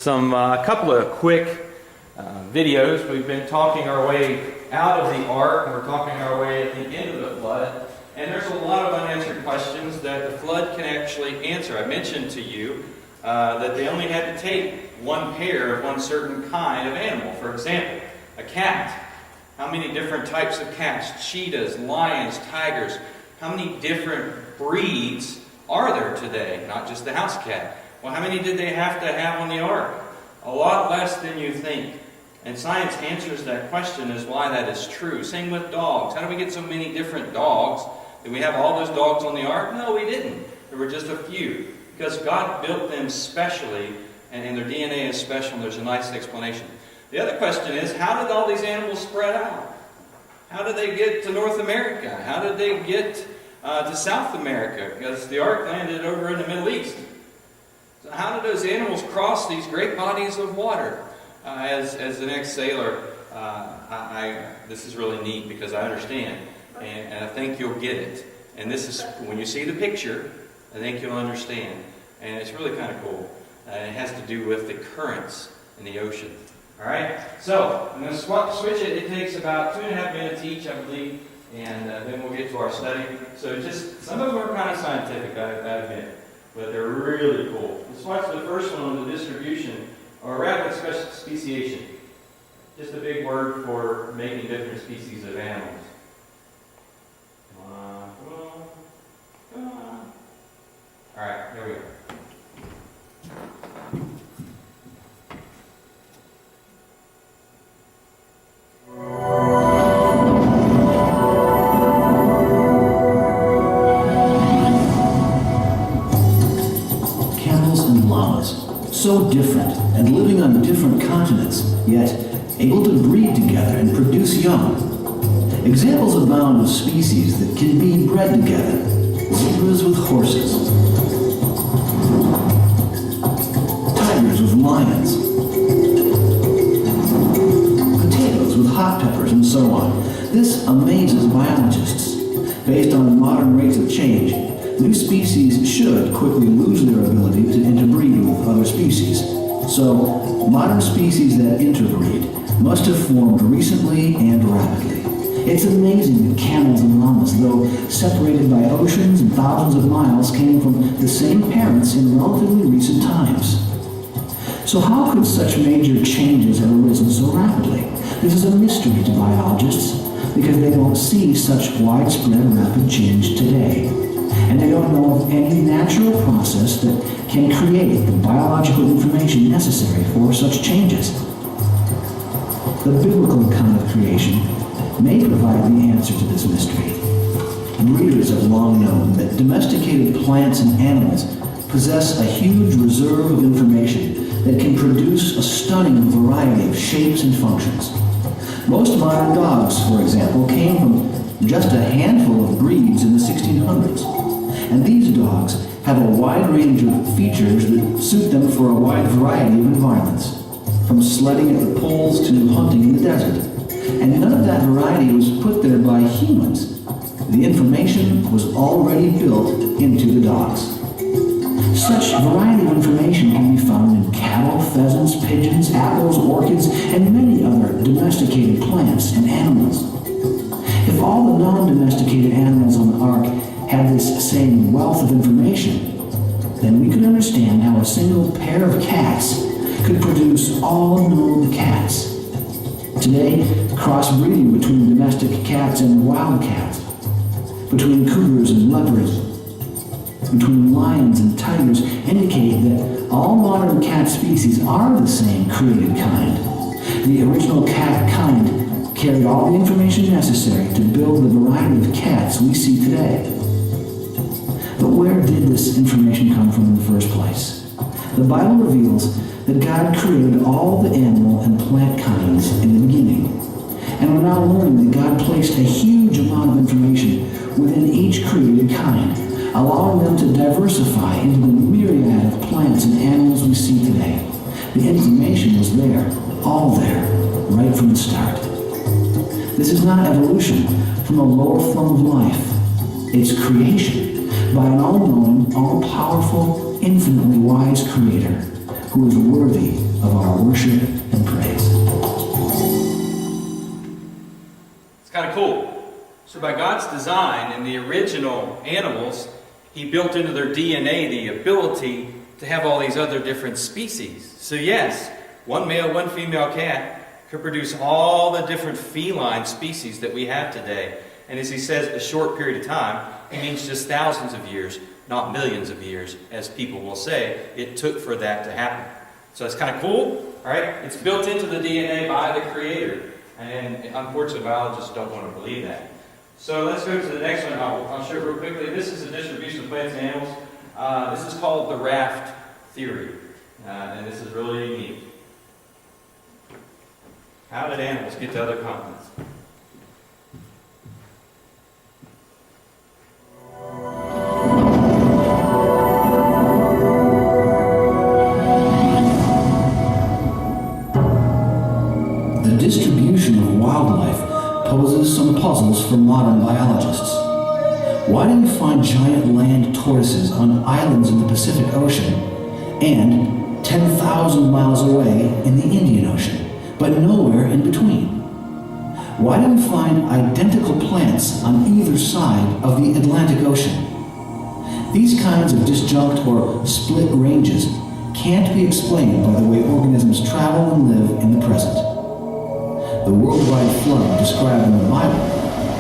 Some couple of quick videos. We've been talking our way out of the ark, and we're talking our way at the end of the flood. And there's a lot of unanswered questions that the flood can actually answer. I mentioned to you that they only had to take one pair of one certain kind of animal. For example, a cat. How many different types of cats? Cheetahs, lions, tigers. How many different breeds are there today? Not just the house cat. Well, how many did they have to have on the ark? A lot less than you think. And science answers that question as why that is true. Same with dogs. How do we get so many different dogs? Did we have all those dogs on the ark? No, we didn't. There were just a few. Because God built them specially, and their DNA is special, and there's a nice explanation. The other question is, how did all these animals spread out? How did they get to North America? How did they get to South America? Because the ark landed over in the Middle East. So how did those animals cross these great bodies of water? As an ex-sailor, this is really neat because I understand, and I think you'll get it. And this is, when you see the picture, I think you'll understand. And it's really kind of cool. It has to do with the currents in the ocean. All right? So, I'm going to switch it. It takes about 2.5 minutes each, I believe, and then we'll get to our study. So just, some of them are kind of scientific, I admit. But they're really cool. Let's watch the first one on the distribution, or rapid speciation. Just a big word for making different species of animals. Come on. All right, here we go. So different and living on different continents, yet able to breed together and produce young. Examples abound of species that can be bred together. Zebras with horses, tigers with lions, potatoes with hot peppers, and so on. This amazes biologists. Based on modern rates of change, new species should quickly lose their ability to interbreed with other species. So, modern species that interbreed must have formed recently and rapidly. It's amazing that camels and llamas, though separated by oceans and thousands of miles, came from the same parents in relatively recent times. So how could such major changes have arisen so rapidly? This is a mystery to biologists because they don't see such widespread rapid change today. And they don't know of any natural process that can create the biological information necessary for such changes. The biblical account of creation may provide the answer to this mystery. Breeders have long known that domesticated plants and animals possess a huge reserve of information that can produce a stunning variety of shapes and functions. Most modern dogs, for example, came from just a handful of breeds in the 1600s. And these dogs have a wide range of features that suit them for a wide variety of environments, from sledding at the poles to hunting in the desert. And none of that variety was put there by humans. The information was already built into the dogs. Such variety of information can be found in cattle, pheasants, pigeons, apples, orchids, and many other domesticated plants and animals. If all the non-domesticated animals on the ark had this same wealth of information, then we could understand how a single pair of cats could produce all known cats. Today, crossbreeding between domestic cats and wild cats, between cougars and leopards, between lions and tigers indicate that all modern cat species are the same created kind. The original cat kind carried all the information necessary to build the variety of cats we see today. But where did this information come from in the first place? The Bible reveals that God created all the animal and plant kinds in the beginning. And we're now learning that God placed a huge amount of information within each created kind, allowing them to diversify into the myriad of plants and animals we see today. The information was there, all there, right from the start. This is not evolution from a lower form of life. It's creation by an all-knowing, all-powerful, infinitely wise Creator who is worthy So by God's design in the original animals, He built into their DNA the ability to have all these other different species. So yes, one male, one female cat could produce all the different feline species that we have today. And as he says, a short period of time, he means just thousands of years, not millions of years, as people will say it took for that to happen. So it's kind of cool, all right? It's built into the DNA by the Creator. And unfortunately, biologists don't want to believe that. So let's go to the next one. I'll show it real quickly. This is the distribution of plants and animals. This is called the raft theory. And this is really unique. How did animals get to other continents? The distribution of wildlife poses some puzzles for modern biologists. Why do we find giant land tortoises on islands in the Pacific Ocean and 10,000 miles away in the Indian Ocean, but nowhere in between? Why do we find identical plants on either side of the Atlantic Ocean? These kinds of disjunct or split ranges can't be explained by the way organisms travel and live in the present. The worldwide flood described in the Bible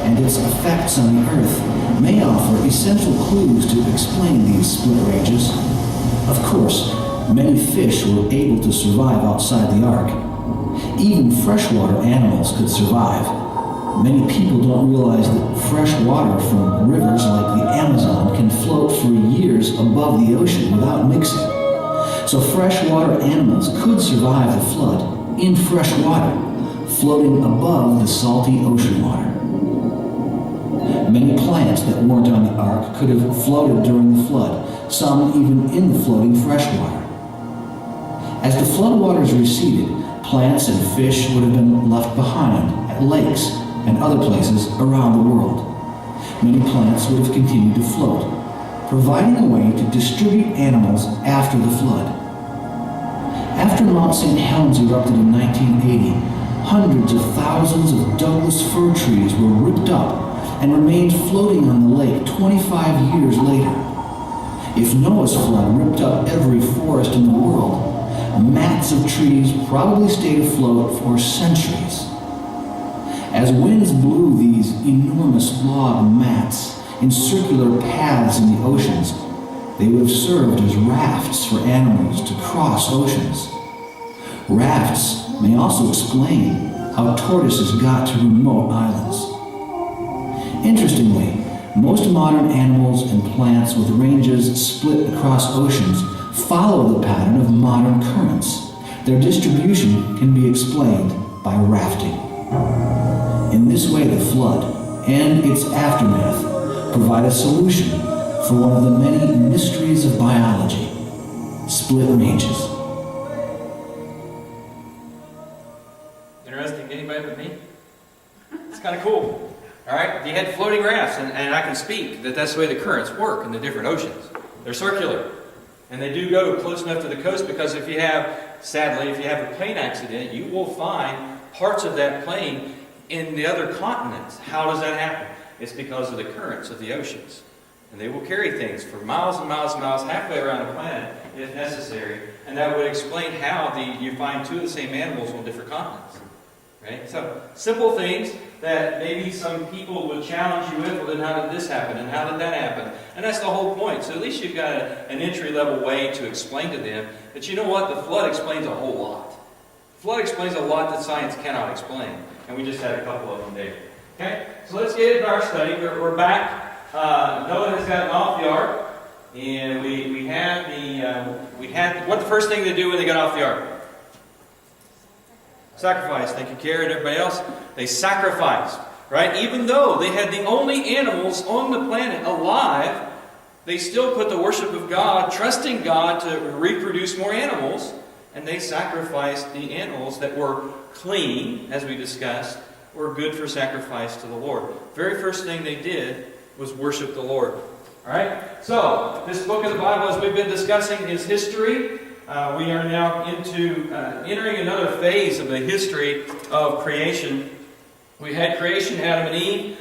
and its effects on the earth may offer essential clues to explain these split ranges. Of course, many fish were able to survive outside the ark. Even freshwater animals could survive. Many people don't realize that fresh water from rivers like the Amazon can float for years above the ocean without mixing. So freshwater animals could survive the flood in fresh water, floating above the salty ocean water. Many plants that weren't on the ark could have floated during the flood, some even in the floating freshwater. As the floodwaters receded, plants and fish would have been left behind at lakes and other places around the world. Many plants would have continued to float, providing a way to distribute animals after the flood. After Mount St. Helens erupted in 1980, hundreds of thousands of Douglas fir trees were ripped up and remained floating on the lake 25 years later. If Noah's flood ripped up every forest in the world, mats of trees probably stayed afloat for centuries. As winds blew these enormous log mats in circular paths in the oceans, they would have served as rafts for animals to cross oceans. Rafts may also explain how tortoises got to remote islands. Interestingly, most modern animals and plants with ranges split across oceans follow the pattern of modern currents. Their distribution can be explained by rafting. In this way, the flood and its aftermath provide a solution for one of the many mysteries of biology: split ranges. Interesting to anybody but me? It's kind of cool. All right, you had floating rafts, and I can speak that that's the way the currents work in the different oceans. They're circular, and they do go close enough to the coast because if you have, sadly, if you have a plane accident, you will find parts of that plane in the other continents. How does that happen? It's because of the currents of the oceans. And they will carry things for miles and miles and miles, halfway around the planet, if necessary. And that would explain how you find two of the same animals on different continents. Right? So, simple things that maybe some people would challenge you with. Well, then how did this happen? And how did that happen? And that's the whole point. So at least you've got an entry-level way to explain to them that, you know what, the flood explains a whole lot. The flood explains a lot that science cannot explain. And we just had a couple of them there. Okay? So let's get into our study. We're back. Noah has gotten off the ark. And we had what's the first thing they do when they got off the ark? Sacrifice. Thank you, Kara, and everybody else. They sacrificed, right? Even though they had the only animals on the planet alive, they still put the worship of God, trusting God to reproduce more animals, and they sacrificed the animals that were clean, as we discussed, were good for sacrifice to the Lord. Very first thing they did was worship the Lord. All right? So, this book of the Bible, as we've been discussing, is history. We are now entering another phase of the history of creation. We had creation, Adam and Eve.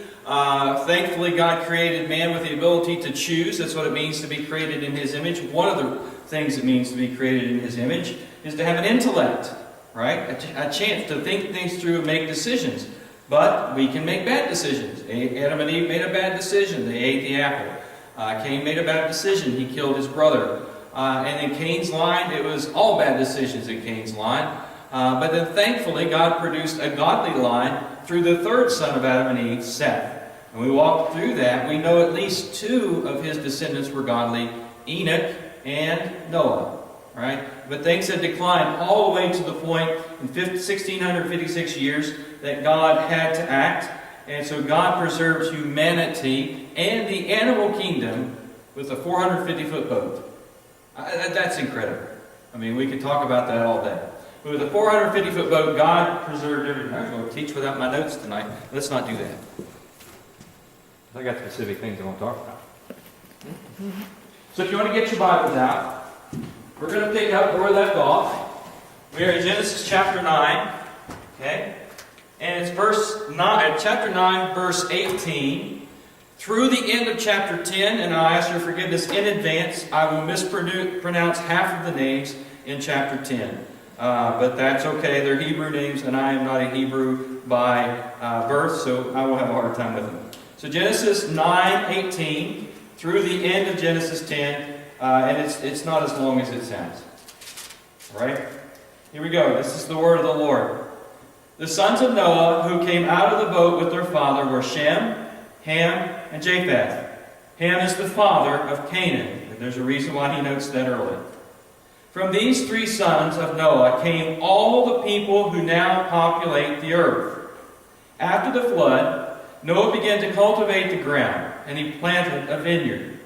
Thankfully, God created man with the ability to choose. That's what it means to be created in His image. One of the things it means to be created in His image is to have an intellect, right? A chance to think things through and make decisions. But we can make bad decisions. Adam and Eve made a bad decision. They ate the apple. Cain made a bad decision. He killed his brother. And in Cain's line, it was all bad decisions in Cain's line. But then thankfully, God produced a godly line through the third son of Adam and Eve, Seth. And we walked through that. We know at least two of his descendants were godly, Enoch and Noah. Right? But things had declined all the way to the point in 1656 years that God had to act. And so God preserves humanity and the animal kingdom with a 450-foot boat. That's incredible. I mean, we could talk about that all day. But with a 450-foot boat, God preserved everything. I'm going to teach without my notes tonight. Let's not do that. I got specific things I want to talk about. So if you want to get your Bibles out, we're going to pick up where we left off. We are in Genesis chapter 9. Okay? And it's chapter 9, verse 18. Through the end of chapter 10, and I ask your forgiveness in advance, I will mispronounce half of the names in chapter 10. But that's okay. They're Hebrew names, and I am not a Hebrew by birth, so I will have a hard time with them. So Genesis 9:18 through the end of Genesis 10, and it's not as long as it sounds. All right? Here we go. This is the word of the Lord. The sons of Noah who came out of the boat with their father were Shem, Ham, and Japheth. Ham is the father of Canaan. And there's a reason why he notes that early. From these three sons of Noah came all the people who now populate the earth. After the flood, Noah began to cultivate the ground, and he planted a vineyard.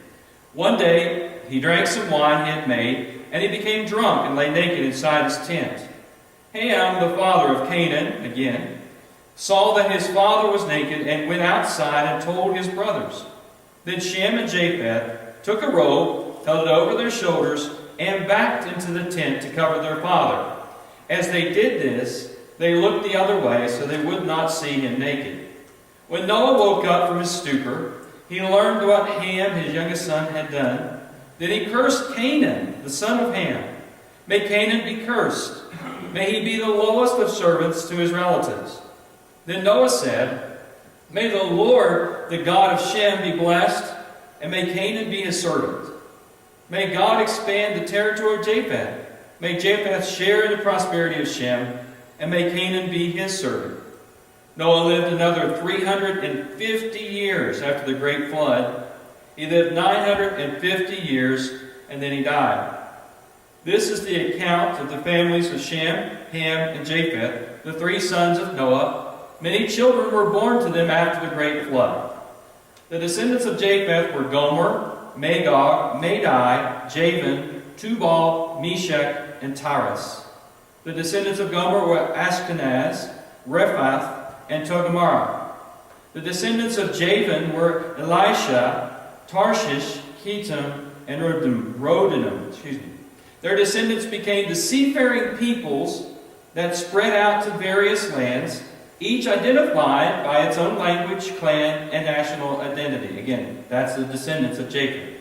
One day, he drank some wine he had made, and he became drunk and lay naked inside his tent. Ham, the father of Canaan, again, saw that his father was naked and went outside and told his brothers. Then Shem and Japheth took a robe, held it over their shoulders, and backed into the tent to cover their father. As they did this, they looked the other way so they would not see him naked. When Noah woke up from his stupor, he learned what Ham, his youngest son, had done. Then he cursed Canaan, the son of Ham. May Canaan be cursed. May he be the lowest of servants to his relatives. Then Noah said, May the Lord, the God of Shem, be blessed, and may Canaan be his servant. May God expand the territory of Japheth. May Japheth share in the prosperity of Shem, and may Canaan be his servant. Noah lived another 350 years after the great flood. He lived 950 years, and then he died. This is the account of the families of Shem, Ham, and Japheth, the three sons of Noah. Many children were born to them after the great flood. The descendants of Japheth were Gomer, Magog, Madai, Javan, Tubal, Meshach, and Tiras. The descendants of Gomer were Ashkenaz, Rephath, and Togarmah. The descendants of Javan were Elisha, Tarshish, Kittim, and Rodanim. Their descendants became the seafaring peoples that spread out to various lands, each identified by its own language, clan, and national identity. Again, that's the descendants of Jacob.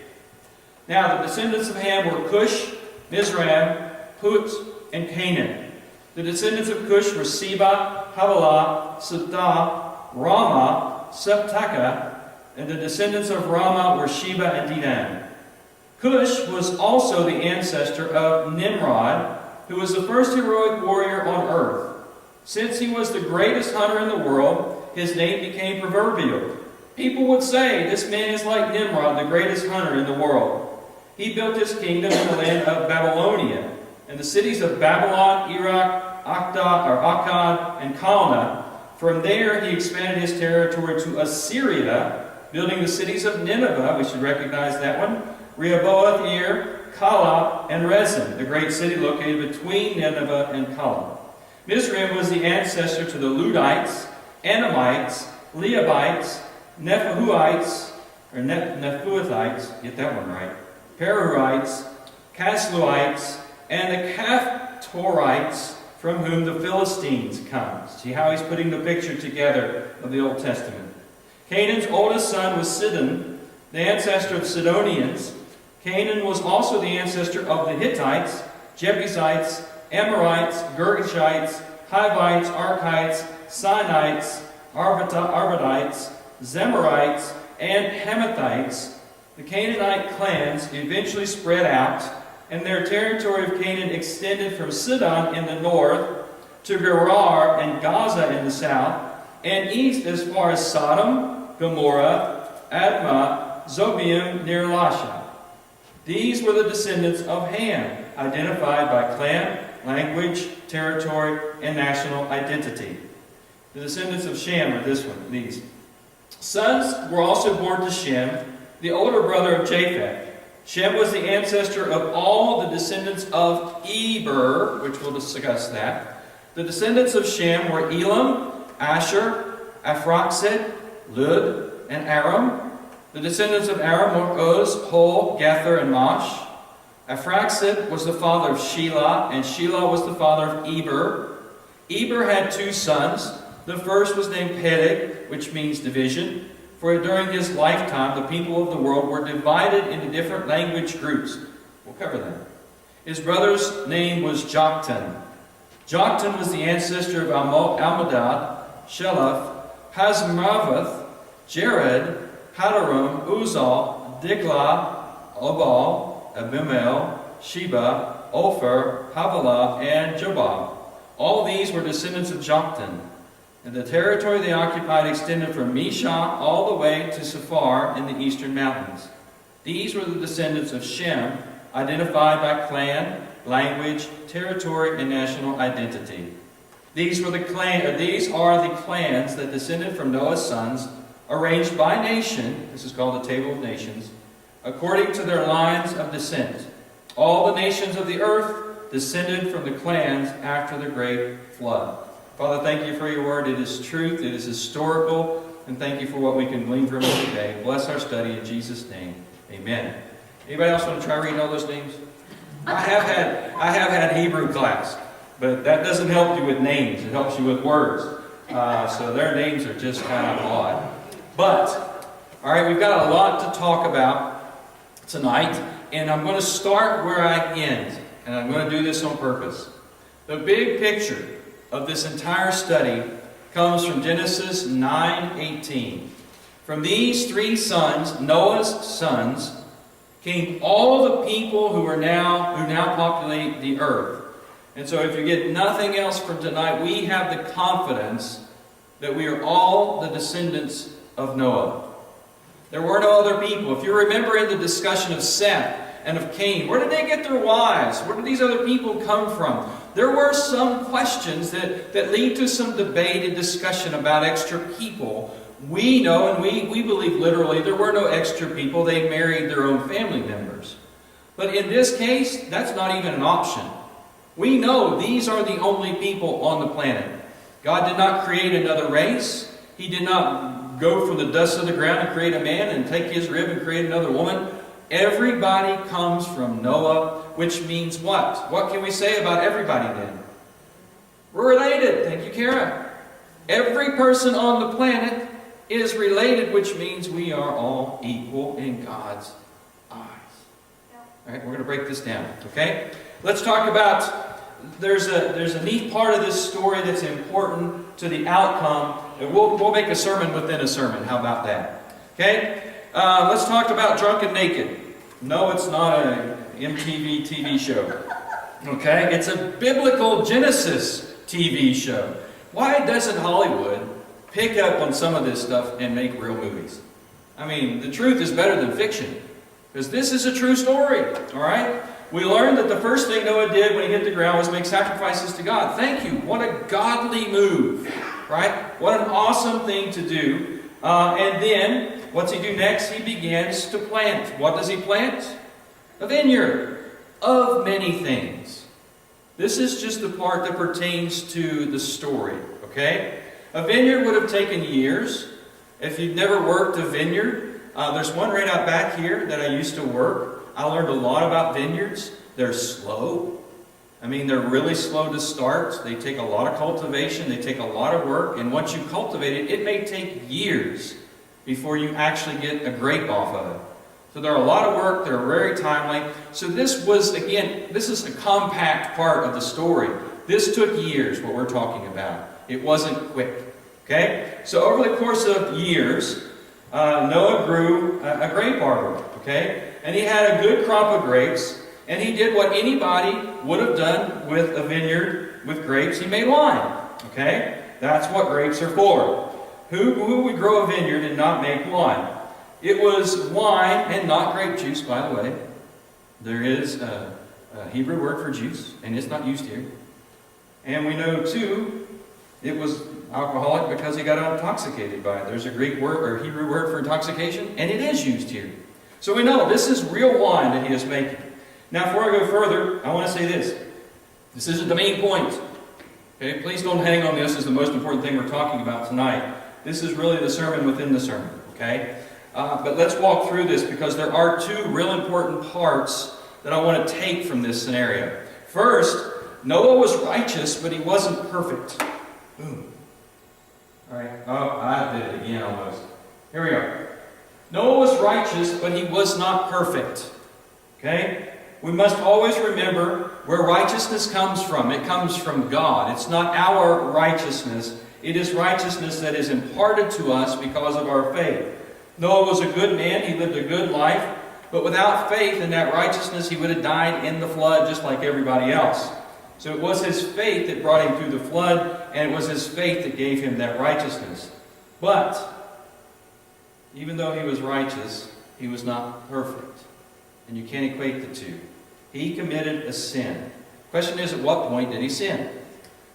Now, the descendants of Ham were Cush, Mizraim, Put, and Canaan. The descendants of Cush were Seba, Havilah, Sabta, Ramah, Septaka, and the descendants of Ramah were Sheba and Dedan. Cush was also the ancestor of Nimrod, who was the first heroic warrior on earth. Since he was the greatest hunter in the world, his name became proverbial. People would say, this man is like Nimrod, the greatest hunter in the world. He built his kingdom in the land of Babylonia, and the cities of Babylon, Erech, Akkad, and Calneh. From there he expanded his territory to Assyria, building the cities of Nineveh, we should recognize that one, Rehoboth, Calah, and Rezin, the great city located between Nineveh and Calah. Mizraim was the ancestor to the Ludites, Anamites, Leabites, Nephuhites, get that one right, Peruhites, Casluhites, and the Caphtorites, from whom the Philistines come. See how he's putting the picture together of the Old Testament. Canaan's oldest son was Sidon, the ancestor of Sidonians. Canaan was also the ancestor of the Hittites, Jebusites, Amorites, Girgashites, Hivites, Archites, Sinites, Arvadites, Zemarites, and Hamathites. The Canaanite clans eventually spread out, and their territory of Canaan extended from Sidon in the north to Gerar and Gaza in the south, and east as far as Sodom, Gomorrah, Admah, Zobeim near Lasha. These were the descendants of Ham, identified by clan, language, territory, and national identity. The descendants of Shem are these. Sons were also born to Shem, the older brother of Japheth. Shem was the ancestor of all the descendants of Eber, which we'll discuss that. The descendants of Shem were Elam, Asher, Aphroxad, Lud, and Aram. The descendants of Aram were Uz, Hol, Gether, and Mosh. Aphroxad was the father of Shelah, and Shelah was the father of Eber. Eber had 2 sons. The first was named Peleg, which means division, for during his lifetime the people of the world were divided into different language groups. We'll cover that. His brother's name was Joktan. Joktan was the ancestor of Almodad, Sheleph, Hazmaveth, Jared, Hadaram, Uzal, Diglah, Obal, Abimel, Sheba, Ophir, Havilah, and Jobab. All these were descendants of Joktan. And the territory they occupied extended from Mishah all the way to Sephar in the eastern mountains. These were the descendants of Shem, identified by clan, language, territory, and national identity. These are the clans that descended from Noah's sons, arranged by nation, this is called the Table of Nations, according to their lines of descent. All the nations of the earth descended from the clans after the great flood. Father, thank you for your word. It is truth, it is historical, and thank you for what we can glean from it today. Bless our study in Jesus' name. Amen. Anybody else want to try reading all those names? I have had Hebrew class, but that doesn't help you with names. It helps you with words. So their names are just kind of odd. But, all right, we've got a lot to talk about tonight, and I'm going to start where I end, and I'm going to do this on purpose. The big picture of this entire study comes from Genesis 9:18. From these 3 sons, Noah's sons, came all the people who now populate the earth. And so if you get nothing else from tonight, we have the confidence that we are all the descendants of Noah. There were no other people. If you remember in the discussion of Seth and of Cain, where did they get their wives? Where did these other people come from? There were some questions that lead to some debate and discussion about extra people. We know, and we believe literally, there were no extra people. They married their own family members. But in this case, that's not even an option. We know these are the only people on the planet. God did not create another race. He did not go from the dust of the ground and create a man and take his rib and create another woman. Everybody comes from Noah, which means what? What can we say about everybody then? We're related. Thank you, Kara. Every person on the planet is related, which means we are all equal in God's eyes. All right, we're going to break this down, okay? Let's talk about, there's a neat part of this story that's important to the outcome. And we'll make a sermon within a sermon. How about that? Okay? Let's talk about Drunk and Naked. No, it's not an MTV TV show. Okay? It's a biblical Genesis TV show. Why doesn't Hollywood pick up on some of this stuff and make real movies? I mean, the truth is better than fiction. Because this is a true story. Alright? We learned that the first thing Noah did when he hit the ground was make sacrifices to God. Thank you. What a godly move. Right? What an awesome thing to do. And then, what's he do next? He begins to plant. What does he plant? A vineyard of many things. This is just the part that pertains to the story. Okay? A vineyard would have taken years. If you've never worked a vineyard, there's one right out back here that I used to work. I learned a lot about vineyards. They're slow. I mean, they're really slow to start. They take a lot of cultivation. They take a lot of work. And once you cultivate it, it may take years before you actually get a grape off of it. So they're a lot of work, they're very timely. So this was, again, this is a compact part of the story. This took years, what we're talking about. It wasn't quick. Okay? So over the course of years, Noah grew a grape arbor. Okay? And he had a good crop of grapes. And he did what anybody would have done with a vineyard with grapes. He made wine. Okay? That's what grapes are for. Who would grow a vineyard and not make wine? It was wine and not grape juice, by the way. There is a Hebrew word for juice, and it's not used here. And we know, too, it was alcoholic because he got intoxicated by it. There's a Greek word or Hebrew word for intoxication, and it is used here. So we know this is real wine that he is making. Now, before I go further, I want to say this. This isn't the main point. Okay? Please don't hang on this as the most important thing we're talking about tonight. This is really the sermon within the sermon. Okay? But let's walk through this because there are two real important parts that I want to take from this scenario. First, Noah was righteous, but he wasn't perfect. Boom. All right. Oh, I did it again almost. Here we go. Noah was righteous, but he was not perfect. Okay? We must always remember where righteousness comes from. It comes from God. It's not our righteousness. It is righteousness that is imparted to us because of our faith. Noah was a good man. He lived a good life. But without faith in that righteousness, he would have died in the flood just like everybody else. So it was his faith that brought him through the flood, and it was his faith that gave him that righteousness. But even though he was righteous, he was not perfect. And you can't equate the two. He committed a sin. The question is, at what point did he sin?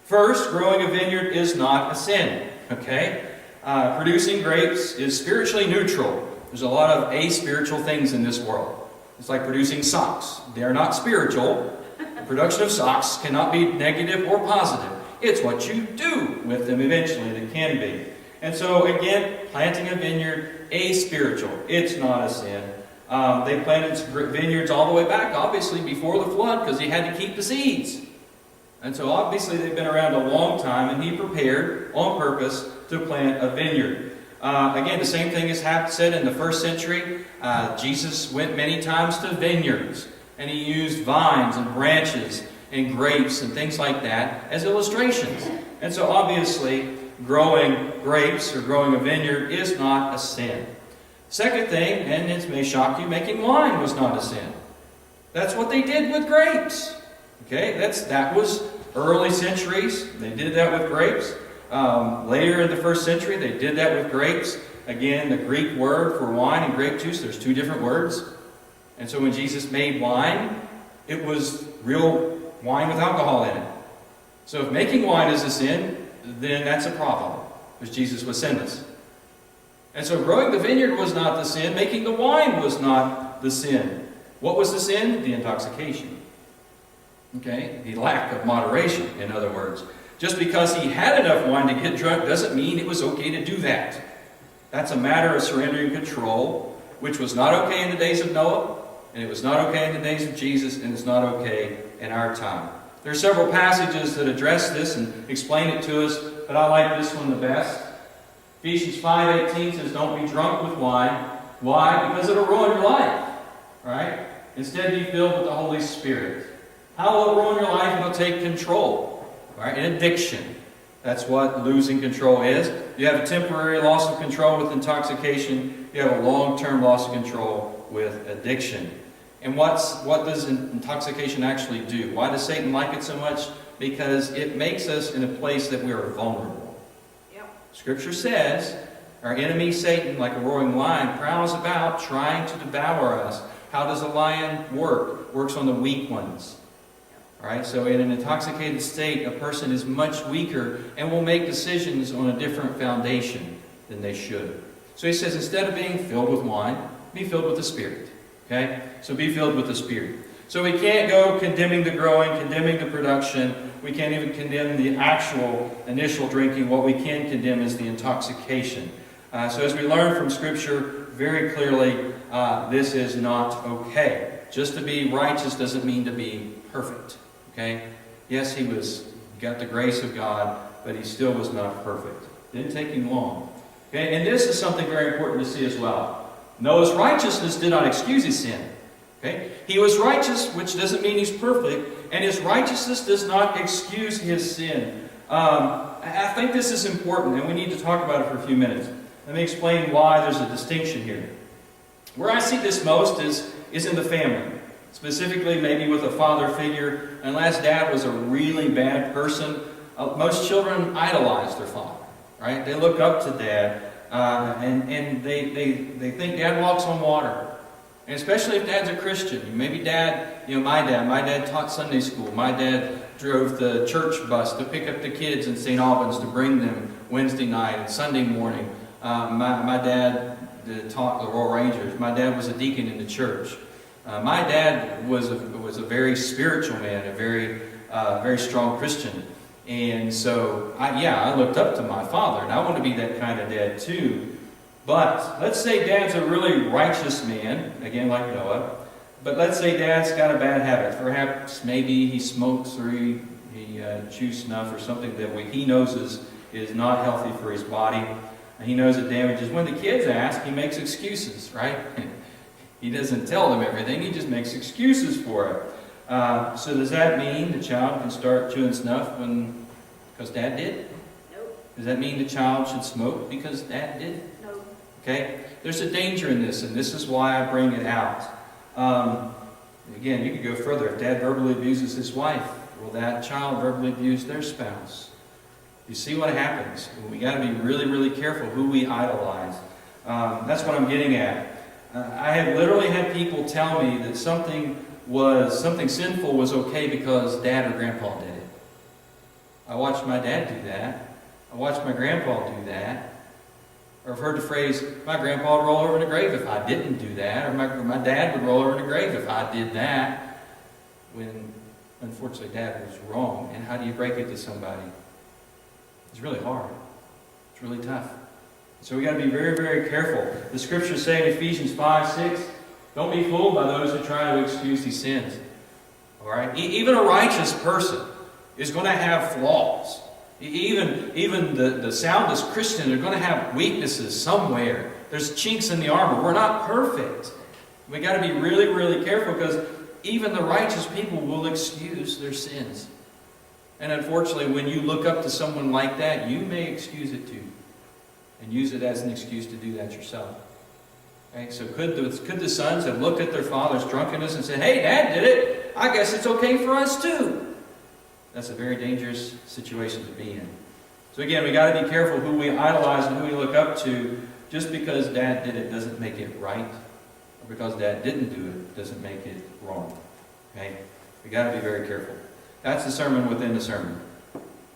First, growing a vineyard is not a sin. Okay? Producing grapes is spiritually neutral. There's a lot of aspiritual things in this world. It's like producing socks. They are not spiritual. The production of socks cannot be negative or positive. It's what you do with them eventually that can be. And so, again, planting a vineyard, aspiritual. It's not a sin. They planted vineyards all the way back, obviously, before the flood, because he had to keep the seeds. And so, obviously, they've been around a long time, and he prepared on purpose to plant a vineyard. Again, the same thing is said in the first century. Jesus went many times to vineyards, and he used vines and branches and grapes and things like that as illustrations. And so, obviously, growing grapes or growing a vineyard is not a sin. Second thing, and it may shock you, making wine was not a sin. That's what they did with grapes. Okay, that was early centuries. They did that with grapes. Later in the first century, they did that with grapes. Again, the Greek word for wine and grape juice, there's two different words. And so when Jesus made wine, it was real wine with alcohol in it. So if making wine is a sin, then that's a problem, because Jesus was sinless. And so growing the vineyard was not the sin. Making the wine was not the sin. What was the sin? The intoxication. Okay? The lack of moderation, in other words. Just because he had enough wine to get drunk doesn't mean it was okay to do that. That's a matter of surrendering control, which was not okay in the days of Noah, and it was not okay in the days of Jesus, and it's not okay in our time. There are several passages that address this and explain it to us, but I like this one the best. Ephesians 5:18 says, don't be drunk with wine. Why? Because it'll ruin your life. Right? Instead, be filled with the Holy Spirit. How will it ruin your life? It'll take control. Right? An addiction. That's what losing control is. You have a temporary loss of control with intoxication. You have a long-term loss of control with addiction. And what does intoxication actually do? Why does Satan like it so much? Because it makes us in a place that we are vulnerable. Scripture says, our enemy Satan, like a roaring lion, prowls about trying to devour us. How does a lion work? Works on the weak ones. Alright, so in an intoxicated state, a person is much weaker and will make decisions on a different foundation than they should. So he says, instead of being filled with wine, be filled with the Spirit. Okay? So be filled with the Spirit. So we can't go condemning the growing, condemning the production. We can't even condemn the actual initial drinking. What we can condemn is the intoxication. So as we learn from Scripture very clearly, this is not okay. Just to be righteous doesn't mean to be perfect. Okay? Yes, he got the grace of God, but he still was not perfect. Didn't take him long. Okay? And this is something very important to see as well. Noah's righteousness did not excuse his sin. Okay? He was righteous, which doesn't mean he's perfect, and his righteousness does not excuse his sin. I think this is important, and we need to talk about it for a few minutes. Let me explain why there's a distinction here. Where I see this most is in the family. Specifically, maybe with a father figure. Unless dad was a really bad person, most children idolize their father. Right? They look up to dad, and they think dad walks on water. And especially if dad's a Christian. Maybe dad, my dad taught Sunday school. My dad drove the church bus to pick up the kids in St. Albans to bring them Wednesday night and Sunday morning. My dad taught the Royal Rangers. My dad was a deacon in the church. My dad was a very spiritual man, a very strong Christian. And so, I looked up to my father, and I want to be that kind of dad too. But let's say dad's a really righteous man, again like Noah, but let's say dad's got a bad habit. Perhaps maybe he smokes or he chews snuff or something that he knows is not healthy for his body. He knows it damages. When the kids ask, he makes excuses, right? He doesn't tell them everything, he just makes excuses for it. So does that mean the child can start chewing snuff because dad did? Nope. Does that mean the child should smoke because dad did? Nope. Okay? There's a danger in this, and this is why I bring it out. Again, you could go further. If dad verbally abuses his wife, will that child verbally abuse their spouse? You see what happens. We got to be really, really careful who we idolize. That's what I'm getting at. I have literally had people tell me that something sinful was okay because dad or grandpa did it. I watched my dad do that. I watched my grandpa do that. Or I've heard the phrase, my grandpa would roll over in the grave if I didn't do that. Or my dad would roll over in the grave if I did that. When, unfortunately, dad was wrong. And how do you break it to somebody? It's really hard. It's really tough. So we got to be very, very careful. The scriptures say in Ephesians 5:6, don't be fooled by those who try to excuse these sins. All right? Even a righteous person is going to have flaws. Even the soundest Christian are going to have weaknesses somewhere. There's chinks in the armor. We're not perfect. We got to be really, really careful because even the righteous people will excuse their sins. And unfortunately, when you look up to someone like that, you may excuse it too. And use it as an excuse to do that yourself. Okay? So could the sons have looked at their father's drunkenness and said, hey, dad did it. I guess it's okay for us too. That's a very dangerous situation to be in. So again, we got to be careful who we idolize and who we look up to. Just because dad did it doesn't make it right. Or because dad didn't do it doesn't make it wrong. Okay? We got to be very careful. That's the sermon within the sermon.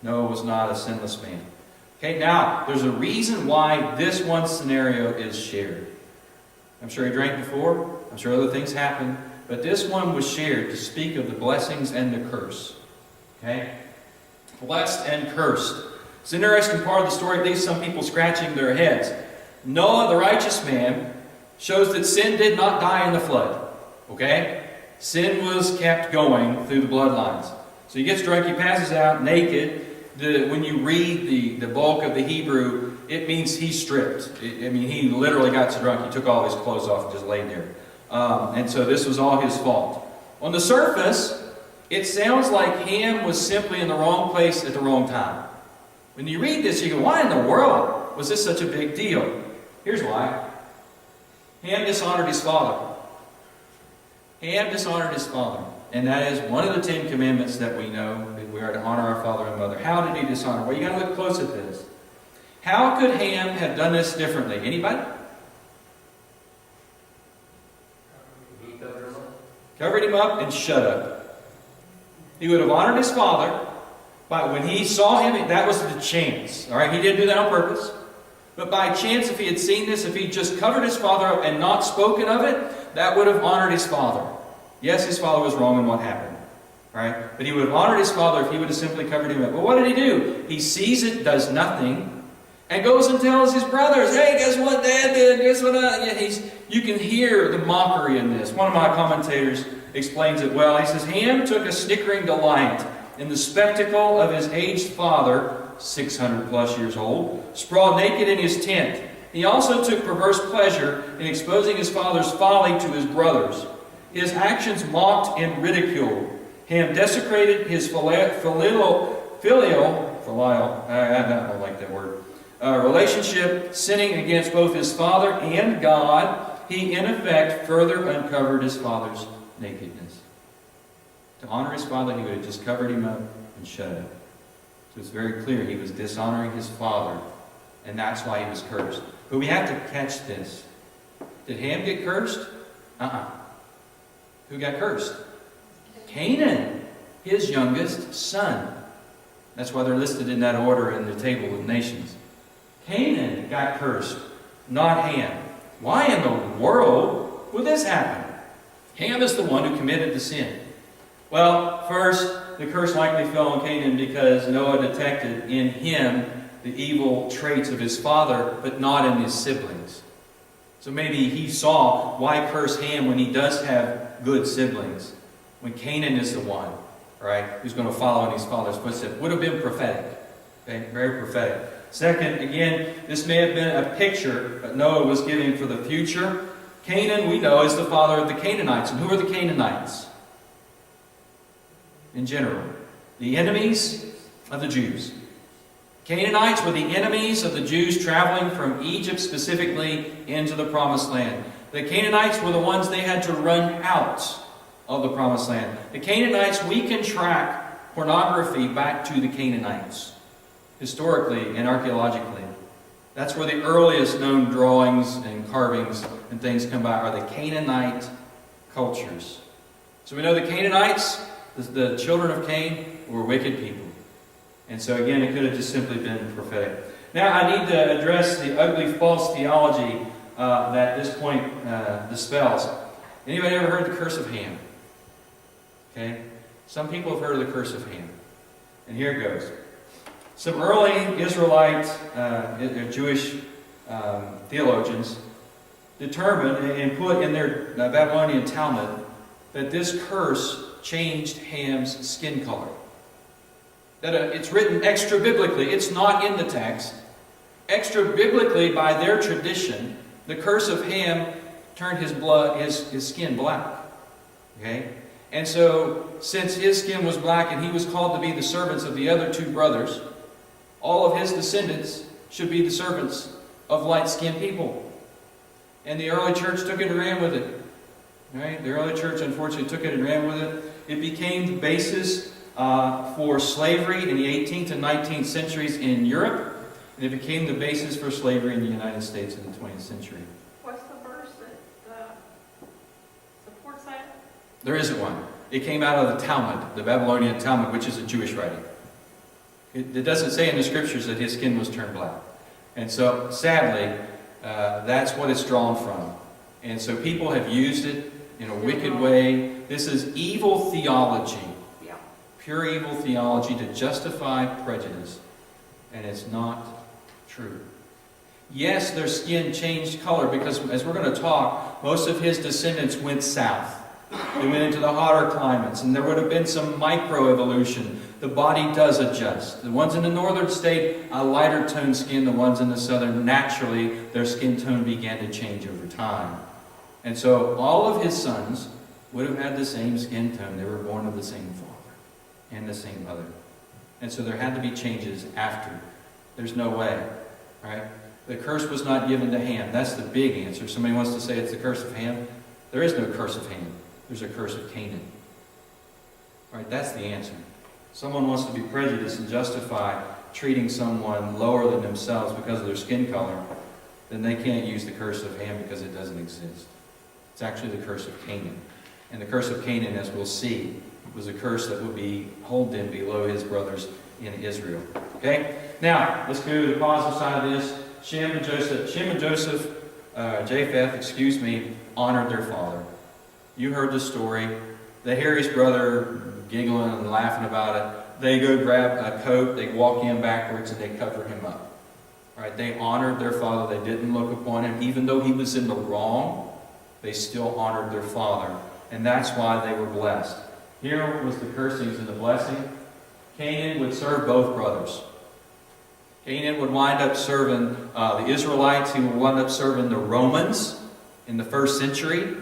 Noah was not a sinless man. Okay, now, there's a reason why this one scenario is shared. I'm sure he drank before. I'm sure other things happened. But this one was shared to speak of the blessings and the curse. Okay? Blessed and cursed. It's an interesting part of the story, at least some people scratching their heads. Noah, the righteous man, shows that sin did not die in the flood. Okay? Sin was kept going through the bloodlines. So he gets drunk, he passes out naked. When you read the bulk of the Hebrew, it means he stripped. He literally got so drunk, he took all his clothes off and just laid there. And so this was all his fault. On the surface, it sounds like Ham was simply in the wrong place at the wrong time. When you read this, you go, why in the world was this such a big deal? Here's why. Ham dishonored his father. Ham dishonored his father. And that is one of the 10 commandments that we know, that we are to honor our father and mother. How did he dishonor? Well, you got to look close at this. How could Ham have done this differently? Anybody? He covered him up. Covered him up and shut up. He would have honored his father, but when he saw him, that was the chance. All right, he didn't do that on purpose. But by chance, if he had seen this, if he just covered his father up and not spoken of it, that would have honored his father. Yes, his father was wrong in what happened. Right? But he would have honored his father if he would have simply covered him up. But what did he do? He sees it, does nothing, and goes and tells his brothers, hey, guess what Dad did? Guess what you can hear the mockery in this. One of my commentators explains it well. He says, Ham took a snickering delight in the spectacle of his aged father, 600 plus years old, sprawled naked in his tent. He also took perverse pleasure in exposing his father's folly to his brothers. His actions mocked and ridiculed. Ham desecrated his filial, I don't like that word, relationship, sinning against both his father and God. He, in effect, further uncovered his father's nakedness. To honor his father, he would have just covered him up and shut up. So it's very clear he was dishonoring his father, and that's why he was cursed. But we have to catch this. Did Ham get cursed? Who got cursed? Canaan, his youngest son. That's why they're listed in that order in the table of nations. Canaan got cursed, not Ham. Why in the world would this happen? Ham is the one who committed the sin. Well, first, the curse likely fell on Canaan because Noah detected in him the evil traits of his father, but not in his siblings. So maybe he saw, why curse Ham when he does have good siblings? When Canaan is the one, right, who's going to follow in his father's footsteps. Would have been prophetic. Okay? Very prophetic. Second, again, this may have been a picture that Noah was giving for the future. Canaan, we know, is the father of the Canaanites. And who are the Canaanites? In general, the enemies of the Jews. Canaanites were the enemies of the Jews traveling from Egypt specifically into the Promised Land. The Canaanites were the ones they had to run out of the Promised Land. The Canaanites, we can track pornography back to the Canaanites, historically and archaeologically. That's where the earliest known drawings and carvings and things come by, are the Canaanite cultures. So we know the Canaanites, the children of Cain, were wicked people. And so again, it could have just simply been prophetic. Now I need to address the ugly false theology that this point dispels. Anybody ever heard the curse of Ham? Okay? Some people have heard of the curse of Ham. And here it goes. Some early Israelite, Jewish theologians determined and put in their Babylonian Talmud that this curse changed Ham's skin color. That it's written extra-biblically. It's not in the text. Extra-biblically, by their tradition, the curse of Ham turned his skin black. Okay? And so, since his skin was black and he was called to be the servants of the other two brothers, all of his descendants should be the servants of light-skinned people. And the early church took it and ran with it. Right? The early church, unfortunately, took it and ran with it. It became the basis for slavery in the 18th and 19th centuries in Europe, and it became the basis for slavery in the United States in the 20th century. What's the verse that supports that? There isn't one. It came out of the Talmud, the Babylonian Talmud, which is a Jewish writing. It doesn't say in the scriptures that his skin was turned black. And so, sadly, that's what it's drawn from. And so people have used it in a wicked way. This is evil theology. Yeah. Pure evil theology to justify prejudice. And it's not true. Yes, their skin changed color because, as we're going to talk, most of his descendants went south. They went into the hotter climates, and there would have been some microevolution. The body does adjust. The ones in the northern stayed a lighter toned skin. The ones in the southern, naturally, their skin tone began to change over time. And so all of his sons would have had the same skin tone. They were born of the same father and the same mother. And so there had to be changes after. There's no way, right? The curse was not given to Ham. That's the big answer. Somebody wants to say it's the curse of Ham. There is no curse of Ham. There's a curse of Canaan. All right, that's the answer. Someone wants to be prejudiced and justify treating someone lower than themselves because of their skin color, then they can't use the curse of Ham because it doesn't exist. It's actually the curse of Canaan. And the curse of Canaan, as we'll see, was a curse that would be hold them below his brothers in Israel. Okay? Now, let's go to the positive side of this. Shem and Joseph, Japheth, honored their father. You heard the story. They hear his brother giggling and laughing about it. They go grab a coat, they walk in backwards, and they cover him up. Right? They honored their father. They didn't look upon him. Even though he was in the wrong, they still honored their father. And that's why they were blessed. Here was the cursings and the blessing. Canaan would serve both brothers. Canaan would wind up serving the Israelites. He would wind up serving the Romans in the first century.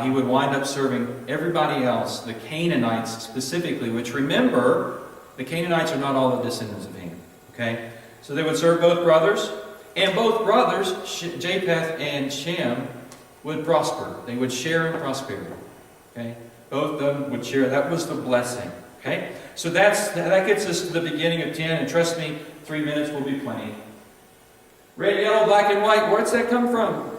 He would wind up serving everybody else, the Canaanites specifically, which remember, the Canaanites are not all the descendants of Ham. Okay? So they would serve both brothers. And both brothers, Japheth and Shem, would prosper. They would share in prosperity. Okay? Both of them would share. That was the blessing. Okay? So that gets us to the beginning of 10. And trust me, 3 minutes will be plenty. Red, yellow, black, and white. Where's that come from?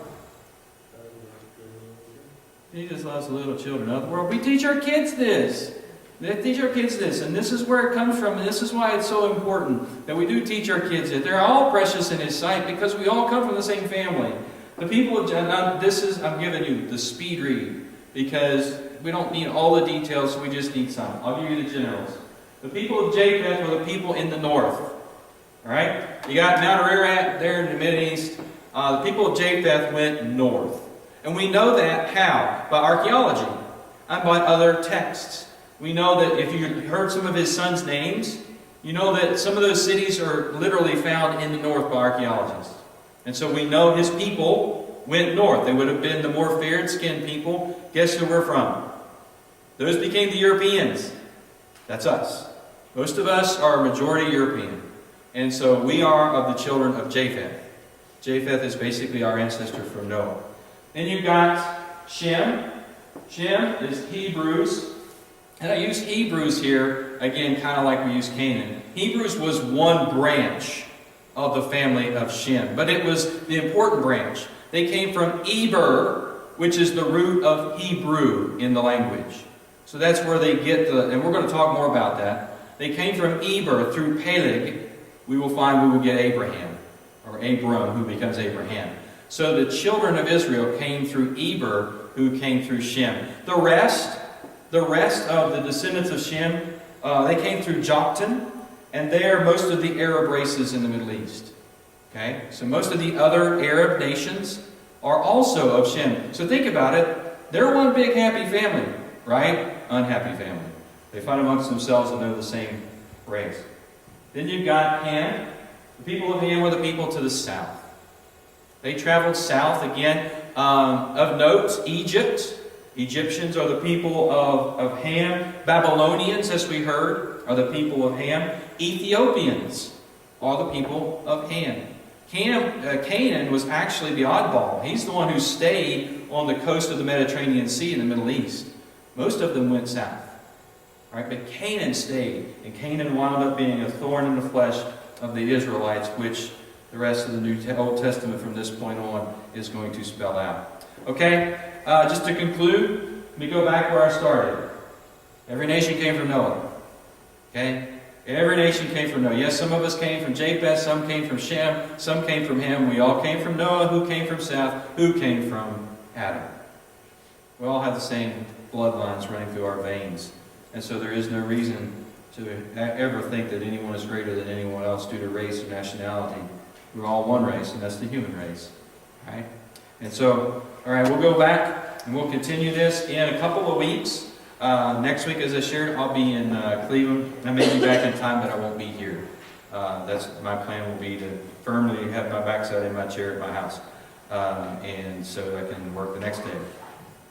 Jesus loves the little children of the world. We teach our kids this. We teach our kids this. And this is where it comes from. And this is why it's so important that we do teach our kids it. They're all precious in His sight because we all come from the same family. The people of I'm giving you the speed read because we don't need all the details, so we just need some. I'll give you the generals. The people of Japheth were the people in the north. Alright? You got Mount Ararat there in the Mideast. The people of Japheth went north. And we know that how? By archaeology and by other texts. We know that if you heard some of his sons' names, you know that some of those cities are literally found in the north by archaeologists. And so we know his people went north. They would have been the more fair-skinned people. Guess who we're from? Those became the Europeans. That's us. Most of us are majority European. And so we are of the children of Japheth. Japheth is basically our ancestor from Noah. Then you've got Shem. Shem is Hebrews. And I use Hebrews here, again, kind of like we use Canaan. Hebrews was one branch of the family of Shem. But it was the important branch. They came from Eber, which is the root of Hebrew in the language. So that's where they get and we're going to talk more about that. They came from Eber through Peleg. We will get Abraham, or Abram, who becomes Abraham. So the children of Israel came through Eber, who came through Shem. The rest of the descendants of Shem, they came through Joktan, and they are most of the Arab races in the Middle East. Okay? So most of the other Arab nations are also of Shem. So think about it. They're one big happy family, right? Unhappy family. They fight amongst themselves and they're the same race. Then you've got Ham. The people of Ham were the people to the south. They traveled south again. Of note, Egypt. Egyptians are the people of Ham. Babylonians, as we heard, are the people of Ham. Ethiopians are the people of Ham. Canaan was actually the oddball. He's the one who stayed on the coast of the Mediterranean Sea in the Middle East. Most of them went south. Right? But Canaan stayed. And Canaan wound up being a thorn in the flesh of the Israelites, which the rest of the Old Testament from this point on is going to spell out. Okay? Just to conclude, let me go back where I started. Every nation came from Noah. Okay? Every nation came from Noah. Yes, some of us came from Japheth, some came from Shem, some came from Ham. We all came from Noah. Who came from Seth? Who came from Adam? We all have the same bloodlines running through our veins. And so there is no reason to ever think that anyone is greater than anyone else due to race or nationality. We're all one race, and that's the human race. Right? And so, all right, we'll go back and we'll continue this in a couple of weeks. Next week, as I shared, I'll be in Cleveland. I may be back in time, but I won't be here. That's my plan will be to firmly have my backside in my chair at my house, and so I can work the next day.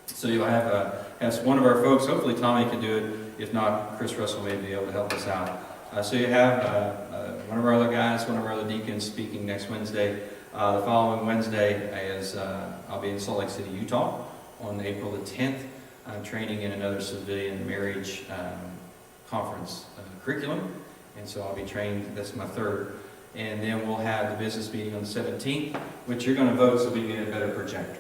So you'll have one of our folks. Hopefully, Tommy can do it. If not, Chris Russell may be able to help us out. So you have one of our other guys, one of our other deacons speaking next Wednesday. The following Wednesday is I'll be in Salt Lake City, Utah, on April the 10th. I'm training in another civilian marriage conference curriculum, and so I'll be trained. That's my third. And then we'll have the business meeting on the 17th, which you're going to vote so we can get a better projector.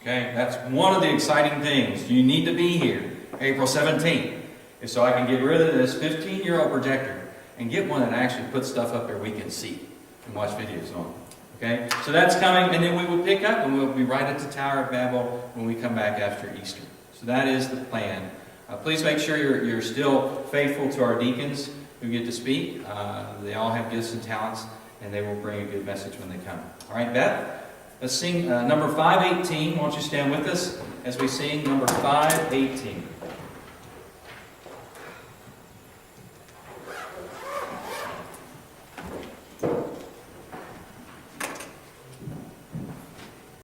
Okay, that's one of the exciting things. You need to be here April 17th, so I can get rid of this 15-year-old projector and get one that actually puts stuff up there we can see and watch videos on. Okay, so that's coming, and then we will pick up and we'll be right at the Tower of Babel when we come back after Easter. So that is the plan. Please make sure you're still faithful to our deacons who get to speak. They all have gifts and talents, and they will bring a good message when they come. All right, Beth? Let's sing number 518. Won't you stand with us as we sing number 518?